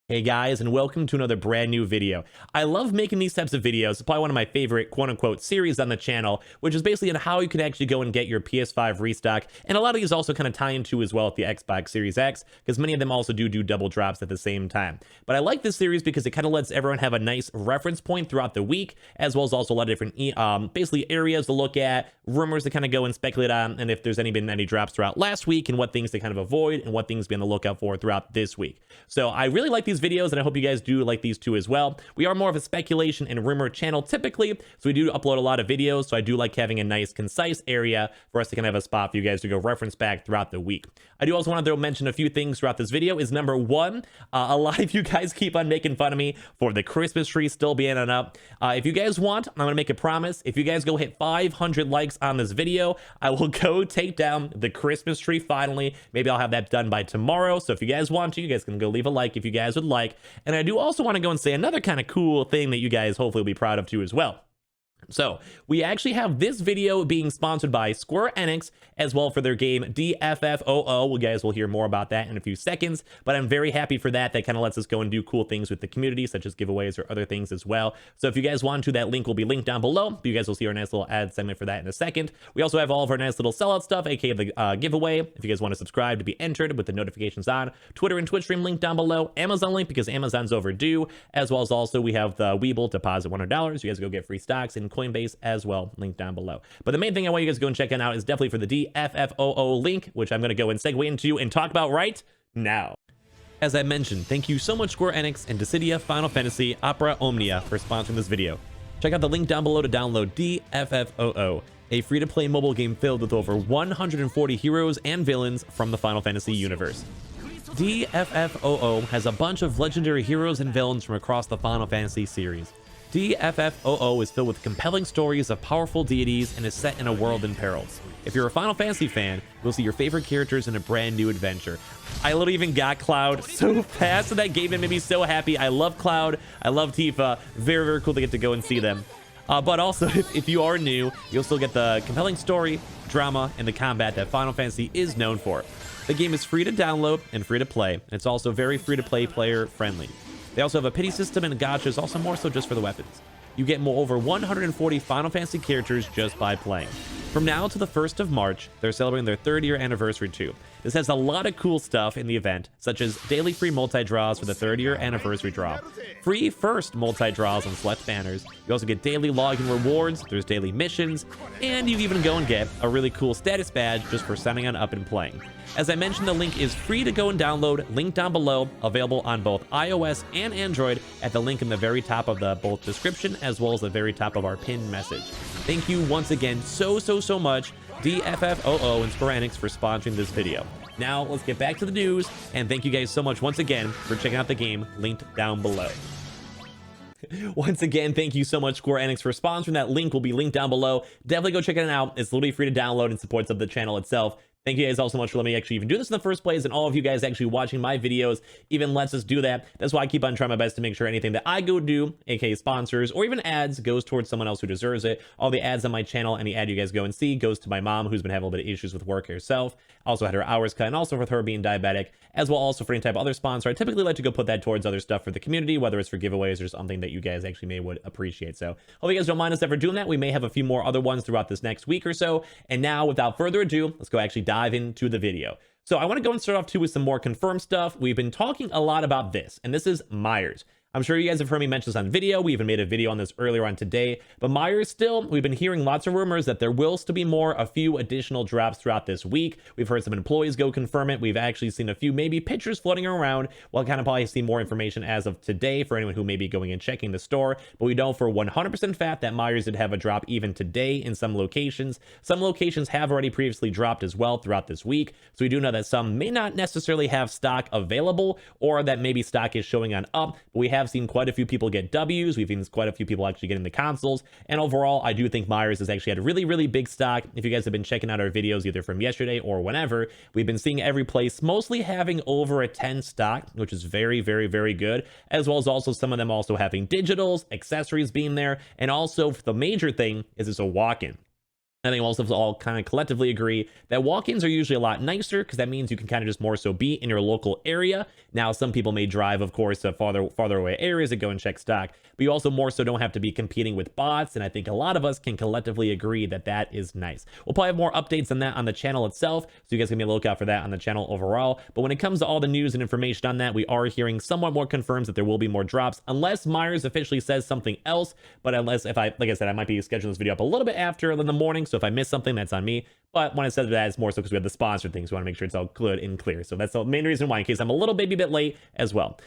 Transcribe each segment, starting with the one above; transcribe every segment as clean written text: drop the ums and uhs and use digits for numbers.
Hey guys, and welcome to another brand new video. I love making these types of videos. It's probably one of my favorite quote-unquote series on the channel, which is basically on how you can actually go and get your PS5 Restock. And a lot of these also kind of tie into as well with the Xbox Series X, because many of them also do double drops at the same time. But I like this series because it kind of lets everyone have a nice reference point throughout the week, as well as also a lot of different basically areas to look at, rumors to kind of go and speculate on, and if there's been any drops throughout last week, and what things to kind of avoid, and what things to be on the lookout for throughout this week. So I really like these videos, and I hope you guys do like these too as well. We are more of a speculation and rumor channel typically, so we do upload a lot of videos, so I do like having a nice concise area for us to kind of have a spot for you guys to go reference back throughout the week. I do also want to mention a few things throughout this video. Is number one, a lot of you guys keep on making fun of me for the Christmas tree still being up. If you guys want, I'm going to make a promise. If you guys go hit 500 likes on this video, I will go take down the Christmas tree finally. Maybe I'll have that done by tomorrow. So if you guys want to, you guys can go leave a like if you guys would like. And I do also want to go and say another kind of cool thing that you guys hopefully will be proud of too as well. So we actually have this video being sponsored by Square Enix as well for their game DFFOO. You guys will hear more about that in a few seconds, but I'm very happy for that. That kind of lets us go and do cool things with the community, such as giveaways or other things as well. So if you guys want to, that link will be linked down below. You guys will see our nice little ad segment for that in a second. We also have all of our nice little sellout stuff, aka the giveaway. If you guys want to subscribe to be entered with the notifications on, Twitter and Twitch stream link down below, Amazon link because Amazon's overdue, as well as also we have the Weeble deposit $100. You guys go get free stocks and Coinbase as well, linked down below. But the main thing I want you guys to go and check out is definitely for the DFFOO link, which I'm going to go and segue into and talk about right now. As I mentioned, thank you so much Square Enix and Dissidia Final Fantasy Opera Omnia for sponsoring this video. Check out the link down below to download DFFOO, a free-to-play mobile game filled with over 140 heroes and villains from the Final Fantasy universe. DFFOO has a bunch of legendary heroes and villains from across the Final Fantasy series. DFFOO is filled with compelling stories of powerful deities and is set in a world in peril. If you're a Final Fantasy fan, you'll see your favorite characters in a brand new adventure. I literally even got Cloud so fast in that game and made me so happy. I love Cloud. I love Tifa. Very, very cool to get to go and see them. But also, if you are new, you'll still get the compelling story, drama, and the combat that Final Fantasy is known for. The game is free to download and free to play, and it's also very free to play player friendly. They also have a pity system and gachas, also more so just for the weapons. You get over 140 Final Fantasy characters just by playing. From now to the 1st of March, they're celebrating their 3rd year anniversary too. This has a lot of cool stuff in the event, such as daily free multi-draws for the 3rd year anniversary draw, free first multi-draws on select banners, you also get daily login rewards, there's daily missions, and you even go and get a really cool status badge just for signing on up and playing. As I mentioned, the link is free to go and download, link down below, available on both iOS and Android at the link in the very top of the both description as well as the very top of our pinned message. Thank you once again so much, DFFOO and Square Enix for sponsoring this video. Now let's get back to the news, and thank you guys so much once again for checking out the game linked down below. Once again, thank you so much Square Enix for sponsoring. That link will be linked down below. Definitely go check it out. It's literally free to download and supports of the channel itself. Thank you guys all so much for letting me actually even do this in the first place, and all of you guys actually watching my videos even lets us do that. That's why I keep on trying my best to make sure anything that I go do, aka sponsors or even ads, goes towards someone else who deserves it. All the ads on my channel, any ad you guys go and see, goes to my mom, who's been having a little bit of issues with work herself. Also had her hours cut, and also with her being diabetic, as well also for any type of other sponsor. I typically like to go put that towards other stuff for the community, whether it's for giveaways or something that you guys actually would appreciate. So hope you guys don't mind us ever doing that. We may have a few more other ones throughout this next week or so. And now, without further ado, let's go actually dive into the video. So I want to go and start off too with some more confirmed stuff. We've been talking a lot about this, and this is MEIJERS. I'm sure you guys have heard me mention this on video. We even made a video on this earlier on today. But MEIJERS still, we've been hearing lots of rumors that there will still be a few additional drops throughout this week. We've heard some employees go confirm it. We've actually seen a few maybe pictures floating around. We'll kind of probably see more information as of today for anyone who may be going and checking the store. But we know for 100% fact that MEIJERS did have a drop even today in some locations. Some locations have already previously dropped as well throughout this week. So we do know that some may not necessarily have stock available, or that maybe stock is showing on up. But we have seen quite a few people get W's. We've seen quite a few people actually getting the consoles. And overall, I do think MEIJERS has actually had really big stock. If you guys have been checking out our videos either from yesterday or whenever, we've been seeing every place mostly having over a 10 stock, which is very good, as well as also some of them also having digitals, accessories being there, and also the major thing is it's a walk-in. I think also all kind of collectively agree that walk-ins are usually a lot nicer because that means you can kind of just more so be in your local area. Now, some people may drive, of course, to farther away areas and go and check stock, but you also more so don't have to be competing with bots. And I think a lot of us can collectively agree that that is nice. We'll probably have more updates on that on the channel itself, so you guys can be on the lookout for that on the channel overall. But when it comes to all the news and information on that, we are hearing somewhat more confirms that there will be more drops, unless MEIJERS officially says something else. But unless, like I said, I might be scheduling this video up a little bit after in the morning, so if I miss something, that's on me. But when I said that, it's more so because we have the sponsored things. We want to make sure it's all good and clear. So that's the main reason why, in case I'm a little baby bit late as well.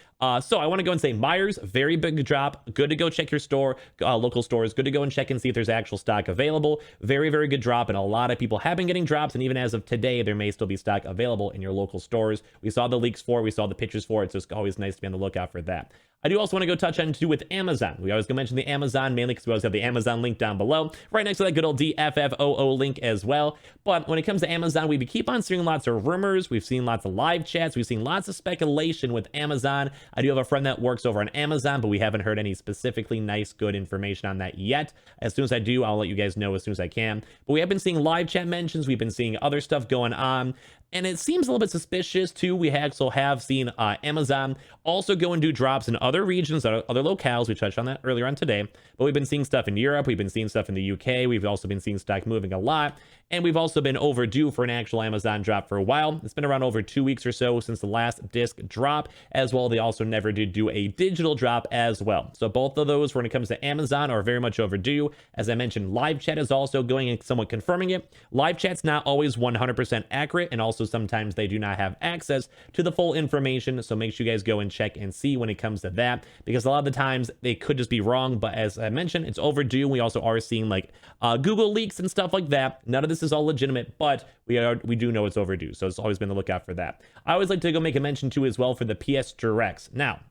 So I want to go and say MEIJERS, very big drop. Good to go check your store, local stores. Good to go and check and see if there's actual stock available. Very, very good drop. And a lot of people have been getting drops. And even as of today, there may still be stock available in your local stores. We saw the leaks for it. We saw the pictures for it. So it's always nice to be on the lookout for that. I do also want to go touch on too with Amazon. We always go mention the Amazon mainly because we always have the Amazon link down below, right next to that good old DFFOO link as well. But when it comes to Amazon, we keep on seeing lots of rumors. We've seen lots of live chats. We've seen lots of speculation with Amazon. I do have a friend that works over on Amazon, but we haven't heard any specifically nice, good information on that yet. As soon as I do, I'll let you guys know as soon as I can. But we have been seeing live chat mentions. We've been seeing other stuff going on. And it seems a little bit suspicious too. We also have seen Amazon also go and do drops in other regions, other locales. We touched on that earlier on today. But we've been seeing stuff in Europe. We've been seeing stuff in the UK. We've also been seeing stock moving a lot. And we've also been overdue for an actual Amazon drop for a while. It's been around over 2 weeks or so since the last disc drop. As well, they also never did do a digital drop as well. So both of those, when it comes to Amazon, are very much overdue. As I mentioned, live chat is also going and somewhat confirming it. Live chat's not always 100% accurate, and also sometimes they do not have access to the full information. So make sure you guys go and check and see when it comes to that, because a lot of the times they could just be wrong. But as I mentioned, it's overdue. We also are seeing like Google leaks and stuff like that. None of this is all legitimate, but we do know it's overdue. So it's always been the lookout for that. I always like to go make a mention too as well for the PS Directs. Now,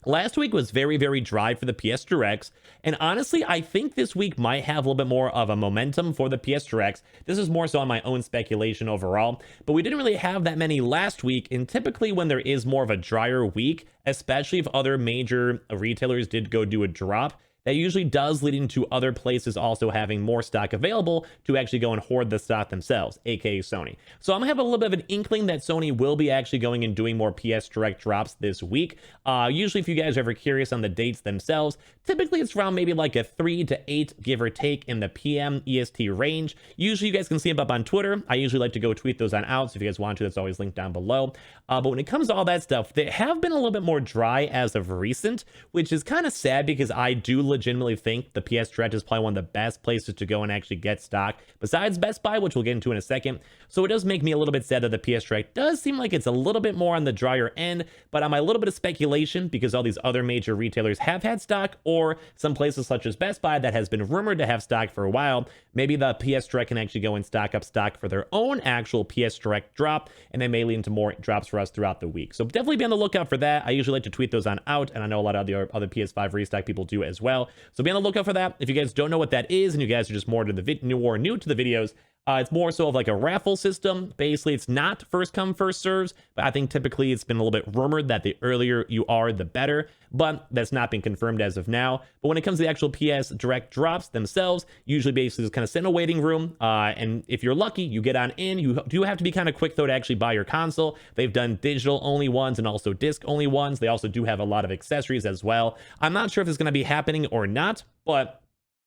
last week was very, very dry for the PS Directs, and honestly, I think this week might have a little bit more of a momentum for the PS Directs. This is more so on my own speculation overall, but we didn't really have that many last week, and typically when there is more of a drier week, especially if other major retailers did go do a drop, that usually does lead into other places also having more stock available to actually go and hoard the stock themselves, aka Sony. So I'm gonna have a little bit of an inkling that Sony will be actually going and doing more PS Direct drops this week. Usually, if you guys are ever curious on the dates themselves, typically it's around maybe like a 3 to 8, give or take, in the PM EST range. Usually you guys can see them up on Twitter. I usually like to go tweet those on out, so if you guys want to, that's always linked down below. But when it comes to all that stuff, they have been a little bit more dry as of recent, which is kind of sad because I do legitimately think the PS Direct is probably one of the best places to go and actually get stock, besides Best Buy, which we'll get into in a second. So it does make me a little bit sad that the PS Direct does seem like it's a little bit more on the drier end, but on my little bit of speculation, because all these other major retailers have had stock, or some places such as Best Buy that has been rumored to have stock for a while, maybe the PS Direct can actually go and stock up stock for their own actual PS Direct drop, and they may lead into more drops for us throughout the week. So definitely be on the lookout for that. I usually like to tweet those on out, and I know a lot of the other PS5 Restock people do as well. So be on the lookout for that. If you guys don't know what that is, and you guys are just more to the new to the videos, it's more so of like a raffle system. Basically, it's not first come, first serves, but I think typically it's been a little bit rumored that the earlier you are, the better, but that's not been confirmed as of now. But when it comes to the actual PS Direct drops themselves, usually basically just kind of sit in a waiting room, and if you're lucky, you get on in. You do have to be kind of quick though to actually buy your console. They've done digital only ones and also disc only ones. They also do have a lot of accessories as well. I'm not sure if it's going to be happening or not, but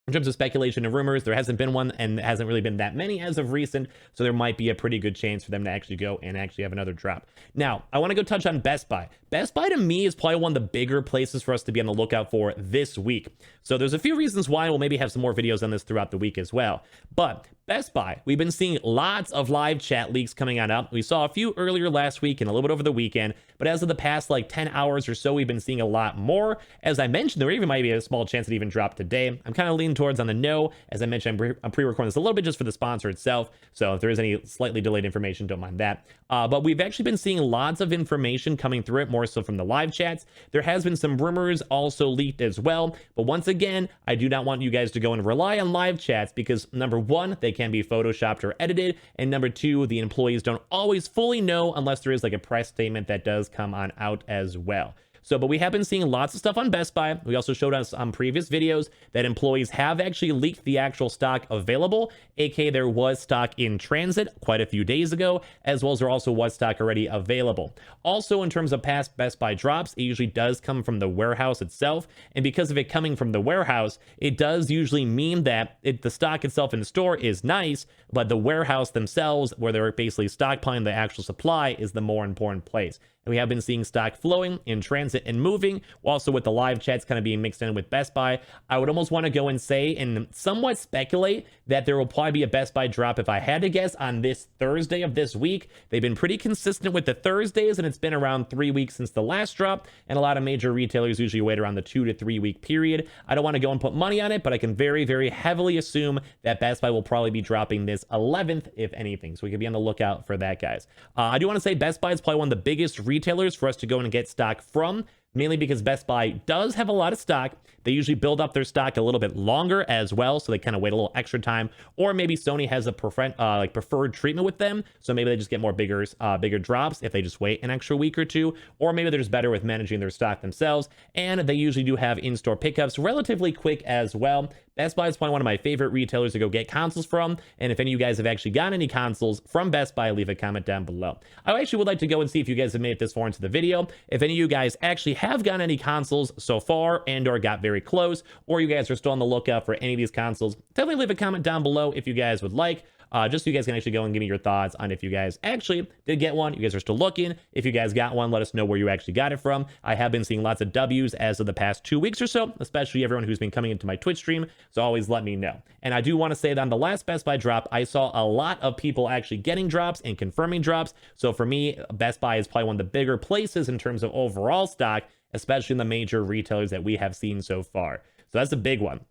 in terms of speculation and rumors, there hasn't been one, and there hasn't really been that many as of recent, so there might be a pretty good chance for them to actually go and actually have another drop. Now, I want to go touch on Best Buy. Best Buy, to me, is probably one of the bigger places for us to be on the lookout for this week. So there's a few reasons why. We'll maybe have some more videos on this throughout the week as well. But Best Buy, we've been seeing lots of live chat leaks coming on up. We saw a few earlier last week and a little bit over the weekend, but as of the past like 10 hours or so, we've been seeing a lot more. As I mentioned, there even might be a small chance it even dropped today. I'm kind of leaning towards on the no. As I mentioned, I'm pre-recording this a little bit just for the sponsor itself, so if there is any slightly delayed information, don't mind that. But we've actually been seeing lots of information coming through it, more so from the live chats. There has been some rumors also leaked as well, but once again, I do not want you guys to go and rely on live chats because number one, they can be photoshopped or edited, and number two, the employees don't always fully know unless there is like a press statement that does come on out as well. So, but we have been seeing lots of stuff on Best Buy. We also showed us on previous videos that employees have actually leaked the actual stock available, aka there was stock in transit quite a few days ago, as well as there also was stock already available. Also, in terms of past Best Buy drops, it usually does come from the warehouse itself, and because of it coming from the warehouse, it does usually mean that the stock itself in the store is nice, but the warehouse themselves, where they're basically stockpiling the actual supply, is the more important place. And we have been seeing stock flowing in transit and moving, also with the live chats kind of being mixed in with Best Buy. I would almost want to go and say and somewhat speculate that there will probably be a Best Buy drop, if I had to guess, on this Thursday of this week. They've been pretty consistent with the Thursdays, and it's been around 3 weeks since the last drop, and a lot of major retailers usually wait around the 2 to 3 week period. I don't want to go and put money on it, but I can very, very heavily assume that Best Buy will probably be dropping this 11th, if anything. So we could be on the lookout for that, guys. I do want to say Best Buy is probably one of the biggest retailers for us to go and get stock from, mainly because Best Buy does have a lot of stock. They usually build up their stock a little bit longer as well, so they kind of wait a little extra time. Or maybe Sony has a preferred treatment with them, so maybe they just get more bigger drops if they just wait an extra week or two. Or maybe they're just better with managing their stock themselves, and they usually do have in-store pickups relatively quick as well. Best Buy is probably one of my favorite retailers to go get consoles from, and if any of you guys have actually gotten any consoles from Best Buy, leave a comment down below. I actually would like to go and see if you guys have made it this far into the video. If any of you guys actually have gotten any consoles so far and or got very close, or you guys are still on the lookout for any of these consoles, definitely leave a comment down below if you guys would like. Just so you guys can actually go and give me your thoughts on if you guys actually did get one, you guys are still looking. If you guys got one, let us know where you actually got it from. I have been seeing lots of W's as of the past 2 weeks or so, especially everyone who's been coming into my Twitch stream, so always let me know. And I do want to say that on the last Best Buy drop, I saw a lot of people actually getting drops and confirming drops. So for me, Best Buy is probably one of the bigger places in terms of overall stock, especially in the major retailers that we have seen so far. So that's a big one.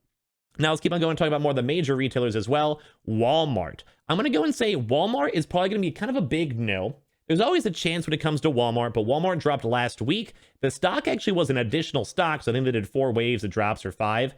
Now let's keep on going and talk about more of the major retailers as well. Walmart. I'm going to go and say Walmart is probably going to be kind of a big no. There's always a chance when it comes to Walmart, but Walmart dropped last week. The stock actually was an additional stock, so I think they did 4 waves of drops or 5.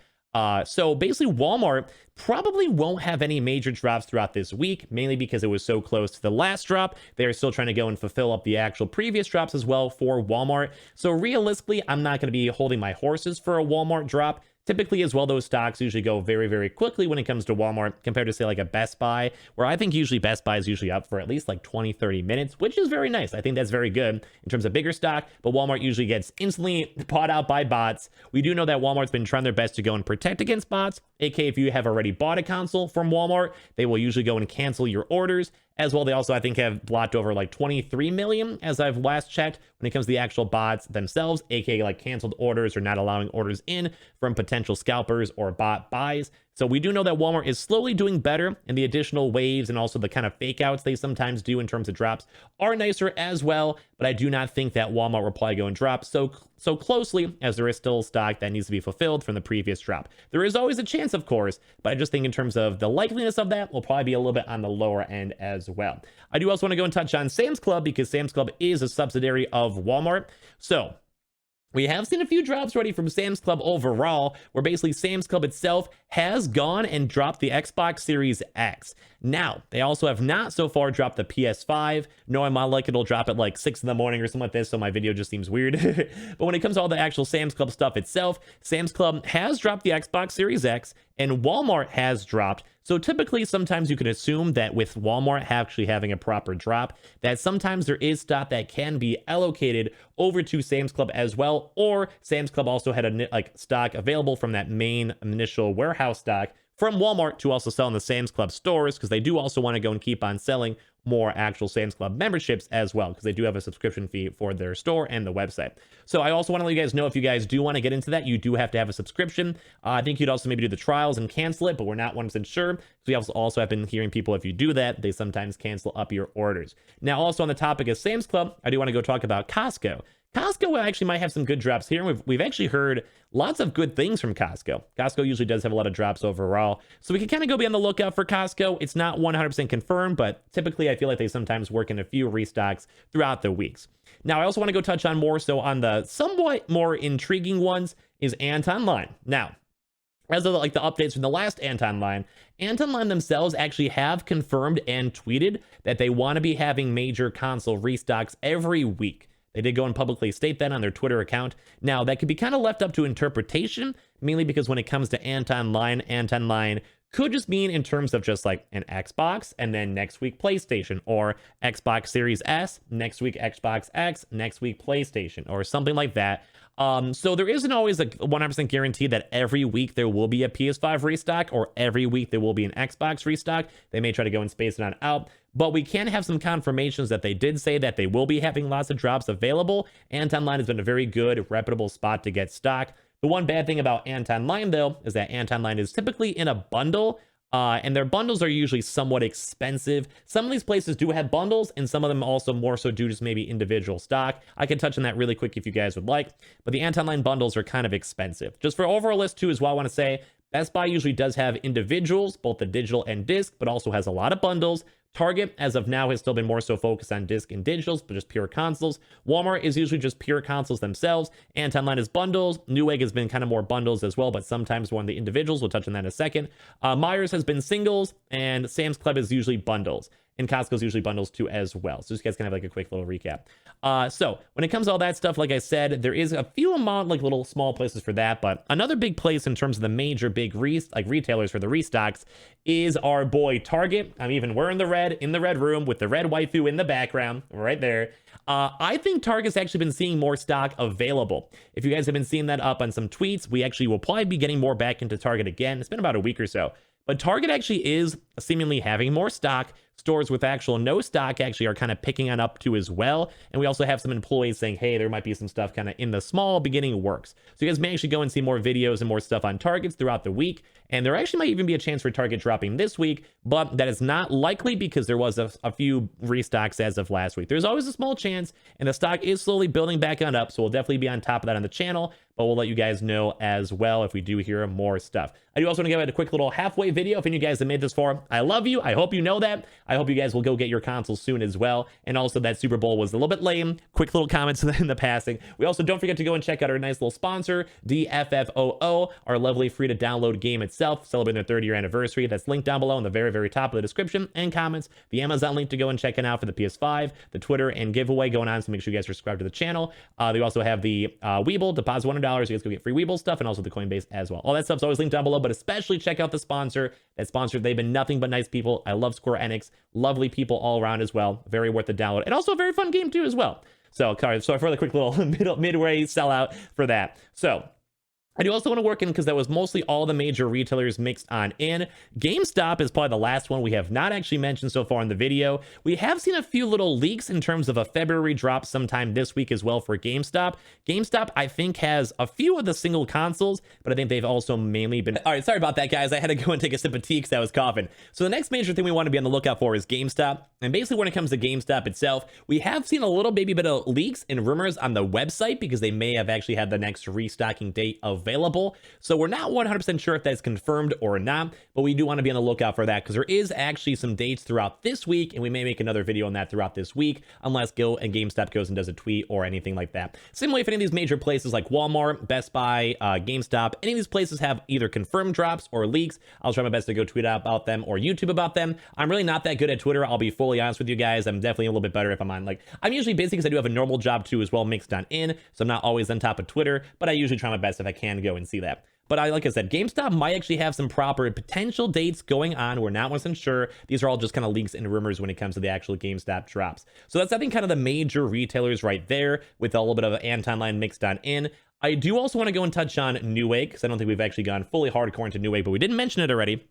So basically Walmart probably won't have any major drops throughout this week, mainly because it was so close to the last drop. They're still trying to go and fulfill up the actual previous drops as well for Walmart. So realistically, I'm not going to be holding my horses for a Walmart drop. Typically as well, those stocks usually go very, very quickly when it comes to Walmart compared to say like a Best Buy, where I think usually Best Buy is usually up for at least like 20-30 minutes, which is very nice. I think that's very good in terms of bigger stock, but Walmart usually gets instantly bought out by bots. We do know that Walmart's been trying their best to go and protect against bots, aka if you have already bought a console from Walmart, they will usually go and cancel your orders. As well, they also, I think, have blocked over like 23 million, as I've last checked, when it comes to the actual bots themselves, aka like canceled orders or not allowing orders in from potential scalpers or bot buys. So we do know that Walmart is slowly doing better, and the additional waves and also the kind of fake outs they sometimes do in terms of drops are nicer as well, but I do not think that Walmart will probably go and drop so closely, as there is still stock that needs to be fulfilled from the previous drop. There is always a chance, of course, but I just think in terms of the likeliness of that will probably be a little bit on the lower end as well. I do also want to go and touch on Sam's Club, because Sam's Club is a subsidiary of Walmart. So we have seen a few drops already from Sam's Club overall, where basically Sam's Club itself has gone and dropped the Xbox Series X. Now, they also have not so far dropped the PS5. Knowing my luck, it'll drop at like 6 in the morning or something like this, so my video just seems weird. But when it comes to all the actual Sam's Club stuff itself, Sam's Club has dropped the Xbox Series X, and Walmart has dropped. So typically, sometimes you can assume that with Walmart actually having a proper drop, that sometimes there is stock that can be allocated over to Sam's Club as well, or Sam's Club also had a stock available from that main initial warehouse stock from Walmart to also sell in the Sam's Club stores, because they do also want to go and keep on selling more actual Sam's Club memberships as well, because they do have a subscription fee for their store and the website. So I also want to let you guys know, if you guys do want to get into that, you do have to have a subscription. I think you'd also maybe do the trials and cancel it, but we're not 100% sure. So we also have been hearing people, if you do that, they sometimes cancel up your orders. Now, also on the topic of Sam's Club, I do want to go talk about Costco. Costco actually might have some good drops here. We've actually heard lots of good things from Costco. Costco usually does have a lot of drops overall, so we can kind of go be on the lookout for Costco. It's not 100% confirmed, but typically I feel like they sometimes work in a few restocks throughout the weeks. Now, I also want to go touch on more so on the somewhat more intriguing ones is AntOnline. Now, as of like the updates from the last AntOnline themselves actually have confirmed and tweeted that they want to be having major console restocks every week. They did go and publicly state that on their Twitter account. Now, that could be kind of left up to interpretation, mainly because when it comes to AntOnline could just mean in terms of just like an Xbox and then next week PlayStation, or Xbox Series S, next week Xbox X, next week PlayStation, or something like that. So there isn't always a 100% guarantee that every week there will be a PS5 restock or every week there will be an Xbox restock. They may try to go and space it on out, but we can have some confirmations that they did say that they will be having lots of drops available. AntOnline has been a very good, reputable spot to get stock. The one bad thing about AntOnline, though, is that AntOnline is typically in a bundle, and their bundles are usually somewhat expensive. Some of these places do have bundles, and some of them also more so do just maybe individual stock. I can touch on that really quick if you guys would like, but the AntOnline bundles are kind of expensive. Just for overall list too, is what I want to say. Best Buy usually does have individuals, both the digital and disc, but also has a lot of bundles. Target, as of now, has still been more so focused on disc and digitals, but just pure consoles. Walmart is usually just pure consoles themselves. AntOnline is bundles. Newegg has been kind of more bundles as well, but sometimes one of the individuals. We'll touch on that in a second. MEIJERS has been singles, and Sam's Club is usually bundles. And Costco's usually bundles too as well. So just guys can have like a quick little recap. So when it comes to all that stuff, like I said, there is a few amount like little small places for that, but another big place in terms of the major big retailers for the restocks is our boy Target. I'm even wearing the red in the red room with the red waifu in the background right there. I think Target's actually been seeing more stock available. If you guys have been seeing that up on some tweets, we actually will probably be getting more back into Target again. It's been about a week or so. But Target actually is seemingly having more stock. Stores with actual no stock actually are kind of picking on up to as well. And we also have some employees saying, hey, there might be some stuff kind of in the small beginning works. So you guys may actually go and see more videos and more stuff on Targets throughout the week. And there actually might even be a chance for Target dropping this week, but that is not likely because there was a few restocks as of last week. There's always a small chance, and the stock is slowly building back on up. So we'll definitely be on top of that on the channel, but we'll let you guys know as well if we do hear more stuff. I do also want to give it a quick little halfway video. If any of you guys have made this far, I love you. I hope you know that. I hope you guys will go get your consoles soon as well. And also that Super Bowl was a little bit lame. Quick little comments in the passing. We also don't forget to go and check out our nice little sponsor, DFFOO, our lovely free to download game itself, celebrating their 30-year anniversary. That's linked down below in the very, very top of the description and comments. The Amazon link to go and check it out for the PS5, the Twitter and giveaway going on. So make sure you guys are subscribed to the channel. They also have the Weeble, deposit $100. You guys go get free Weeble stuff, and also the Coinbase as well. All that stuff's always linked down below, but especially check out the sponsor. That sponsor, they've been nothing but nice people. I love Square Enix. Lovely people all around as well. Very worth the download. And also a very fun game too as well. So for the quick little midway sellout for that. So I do also want to work in, because that was mostly all the major retailers mixed on in. GameStop is probably the last one we have not actually mentioned so far in the video. We have seen a few little leaks in terms of a February drop sometime this week as well for GameStop. GameStop, I think, has a few of the single consoles, but I think they've also mainly been... All right, sorry about that, guys. I had to go and take a sip of tea because I was coughing. So the next major thing we want to be on the lookout for is GameStop. And basically when it comes to GameStop itself, we have seen a little baby bit of leaks and rumors on the website because they may have actually had the next restocking date available. So we're not 100% sure if that's confirmed or not, but we do want to be on the lookout for that because there is actually some dates throughout this week, and we may make another video on that throughout this week, unless GameStop goes and does a tweet or anything like that. Similarly, if any of these major places like Walmart, Best Buy, GameStop, any of these places have either confirmed drops or leaks, I'll try my best to go tweet out about them or YouTube about them. I'm really not that good at Twitter. I'll be fully honest with you guys. I'm definitely a little bit better if I'm on, I'm usually busy because I do have a normal job too as well mixed on in, so I'm not always on top of Twitter, but I usually try my best if I can go and see that. But like I said, GameStop might actually have some proper potential dates going on. We're not 100% sure. These are all just kind of leaks and rumors when it comes to the actual GameStop drops. So that's, I think, kind of the major retailers right there with a little bit of AntOnline mixed on in. I do also want to go and touch on Newegg because I don't think we've actually gone fully hardcore into Newegg, but we didn't mention it already.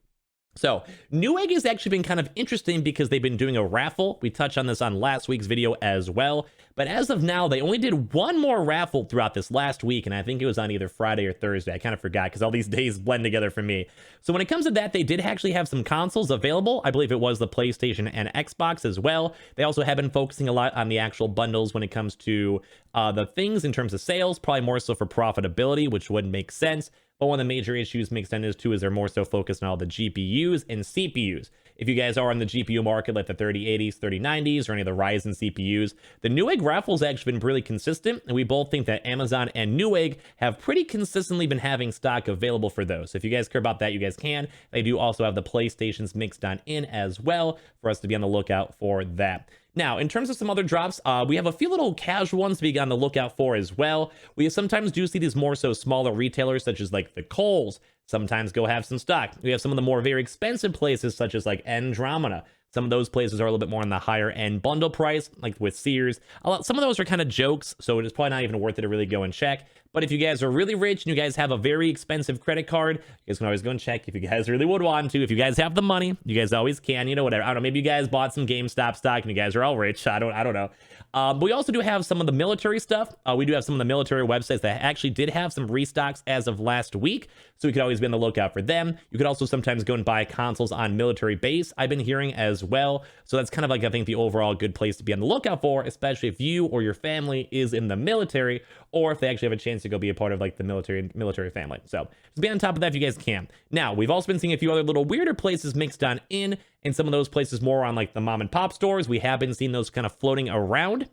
So Newegg has actually been kind of interesting because they've been doing a raffle. We touched on this on last week's video as well. But as of now, they only did one more raffle throughout this last week, and I think it was on either Friday or Thursday. I kind of forgot because all these days blend together for me. So when it comes to that, they did actually have some consoles available. I believe it was the PlayStation and Xbox as well. They also have been focusing a lot on the actual bundles when it comes to the things in terms of sales, probably more so for profitability, which would make sense. But one of the major issues mixed in is too is they're more so focused on all the GPUs and CPUs. If you guys are on the GPU market like the 3080s, 3090s, or any of the Ryzen CPUs, the Newegg Raffle's actually been really consistent, and we both think that Amazon and Newegg have pretty consistently been having stock available for those. So if you guys care about that, you guys can. They do also have the PlayStations mixed on in as well for us to be on the lookout for that. Now, in terms of some other drops, we have a few little casual ones to be on the lookout for as well. We sometimes do see these more so smaller retailers, such as like the Kohl's, sometimes go have some stock. We have some of the more very expensive places, such as like Andromeda. Some of those places are a little bit more on the higher end bundle price, like with Sears. Some of those are kind of jokes, so it's probably not even worth it to really go and check. But if you guys are really rich and you guys have a very expensive credit card, you guys can always go and check if you guys really would want to. If you guys have the money, you guys always can, you know, whatever. I don't know, maybe you guys bought some GameStop stock and you guys are all rich. I don't know. But we also do have some of the military stuff. We do have some of the military websites that actually did have some restocks as of last week. So we could always be on the lookout for them. You could also sometimes go and buy consoles on military base, I've been hearing as well. So that's kind of like, I think, the overall good place to be on the lookout for, especially if you or your family is in the military, or if they actually have a chance to go be a part of like the military family. So just be on top of that if you guys can. Now, we've also been seeing a few other little weirder places mixed on in, and some of those places more on like the mom and pop stores. We have been seeing those kind of floating around.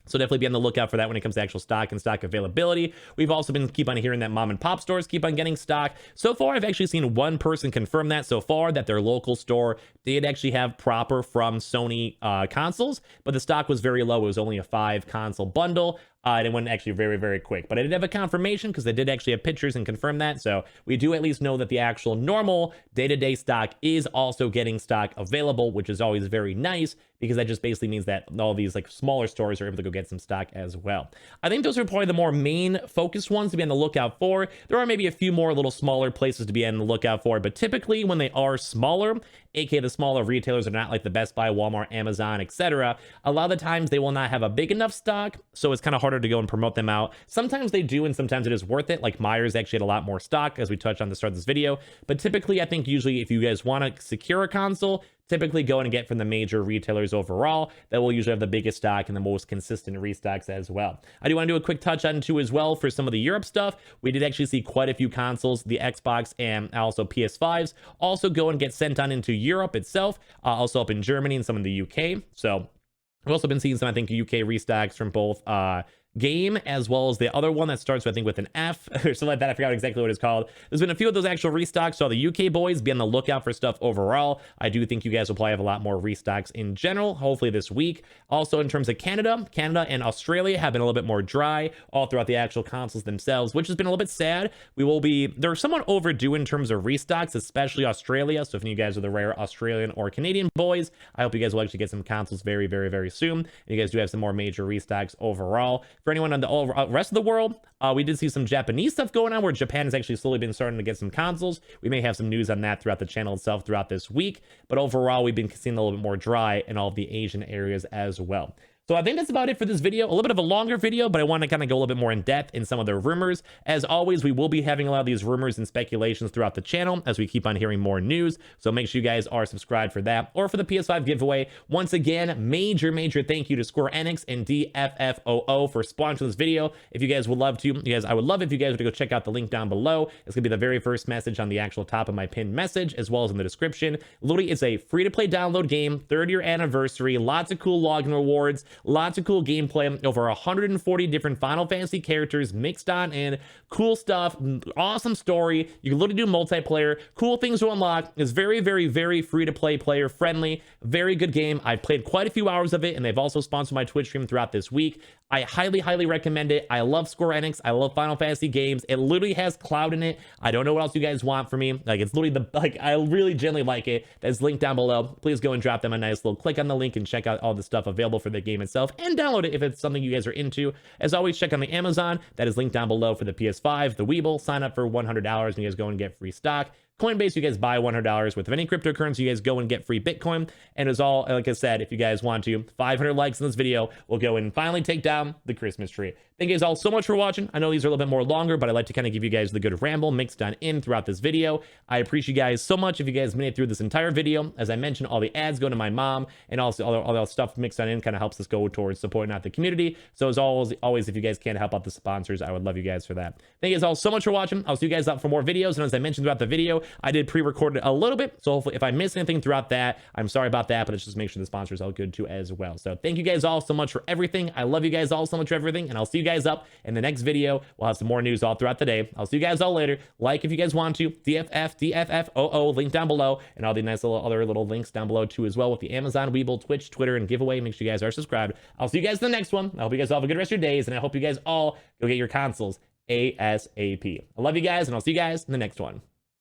So definitely be on the lookout for that when it comes to actual stock and stock availability. We've also been keep on hearing that mom and pop stores keep on getting stock. So far, I've actually seen one person confirm that so far, that their local store did actually have proper from Sony consoles, but the stock was very low. It was only a 5 console bundle. And it went actually very, very quick. But I did have a confirmation because they did actually have pictures and confirm that. So we do at least know that the actual normal day-to-day stock is also getting stock available, which is always very nice, because that just basically means that all these like smaller stores are able to go get some stock as well. I think those are probably the more main focused ones to be on the lookout for. There are maybe a few more little smaller places to be on the lookout for, but typically when they are smaller, aka the smaller retailers are not like the Best Buy, Walmart, Amazon, etc., a lot of the times they will not have a big enough stock, so it's kind of harder to go and promote them out. Sometimes they do, and sometimes it is worth it. Like MEIJERS actually had a lot more stock, as we touched on the start of this video. But typically, I think usually if you guys want to secure a console, typically go and get from the major retailers overall. That will usually have the biggest stock and the most consistent restocks as well. I do want to do a quick touch on too as well for some of the Europe stuff. We did actually see quite a few consoles, the Xbox and also PS5s, also go and get sent on into Europe itself, also up in Germany and some in the UK. So we've also been seeing some, I think, UK restocks from both Game, as well as the other one that starts, I think, with an F or something like that. I forgot exactly what it's called. There's been a few of those actual restocks, so the UK boys, be on the lookout for stuff overall. I do think you guys will probably have a lot more restocks in general, hopefully this week. Also, in terms of Canada and Australia have been a little bit more dry all throughout the actual consoles themselves, which has been a little bit sad. They're somewhat overdue in terms of restocks, especially Australia. So if you guys are the rare Australian or Canadian boys, I hope you guys will actually get some consoles very, very, very soon. And you guys do have some more major restocks overall. For anyone on the rest of the world, we did see some Japanese stuff going on, where Japan has actually slowly been starting to get some consoles. We may have some news on that throughout the channel itself throughout this week, but overall we've been seeing a little bit more dry in all of the Asian areas as well. So I think that's about it for this video. A little bit of a longer video, but I want to kind of go a little bit more in depth in some of the rumors. As always, we will be having a lot of these rumors and speculations throughout the channel as we keep on hearing more news. So make sure you guys are subscribed for that, or for the PS5 giveaway. Once again, major thank you to Square Enix and DFFOO for sponsoring this video. If you guys would love to, I would love if you guys would go check out the link down below. It's gonna be the very first message on the actual top of my pinned message, as well as in the description. Literally, it's a free-to-play download game, 3rd-year anniversary, lots of cool login rewards, lots of cool gameplay, over 140 different Final Fantasy characters mixed on in, cool stuff, awesome story. You can literally do multiplayer, cool things to unlock. It's very free to play, player friendly, very good game. I've played quite a few hours of it, and they've also sponsored my Twitch stream throughout this week. I highly recommend it. I love Square Enix. I love Final Fantasy games. It literally has Cloud in it. I don't know what else you guys want from me. Like, it's literally I really genuinely like it. That's linked down below. Please go and drop them a nice little click on the link and check out all the stuff available for the game itself, and download it if it's something you guys are into. As always, check on the Amazon. That is linked down below for the PS5, the Weeble. Sign up for $100 and you guys go and get free stock. Coinbase, you guys buy $100 worth of any cryptocurrency, you guys go and get free Bitcoin. And as all, like I said, if you guys want to, 500 likes in this video, we'll go and finally take down the Christmas tree. Thank you guys all so much for watching. I know these are a little bit more longer, but I like to kind of give you guys the good ramble mixed on in throughout this video. I appreciate you guys so much if you guys made it through this entire video. As I mentioned, all the ads go to my mom, and also all the stuff mixed on in kind of helps us go towards supporting out the community. So as always, if you guys can help out the sponsors, I would love you guys for that. Thank you guys all so much for watching. I'll see you guys out for more videos. And as I mentioned throughout the video, I did pre-record it a little bit, so hopefully if I miss anything throughout that, I'm sorry about that, but it's just make sure the sponsors are good too as well. So thank you guys all so much for everything. I love you guys all so much for everything, and I'll see you guys up in the next video. We'll have some more news all throughout the day. I'll see you guys all later. Like if you guys want to, DFFOO, link down below, and all the nice other little links down below too as well with the Amazon, Weeble, Twitch, Twitter, and giveaway. Make sure you guys are subscribed. I'll see you guys in the next one. I hope you guys all have a good rest of your days, and I hope you guys all go get your consoles ASAP. I love you guys, and I'll see you guys in the next one.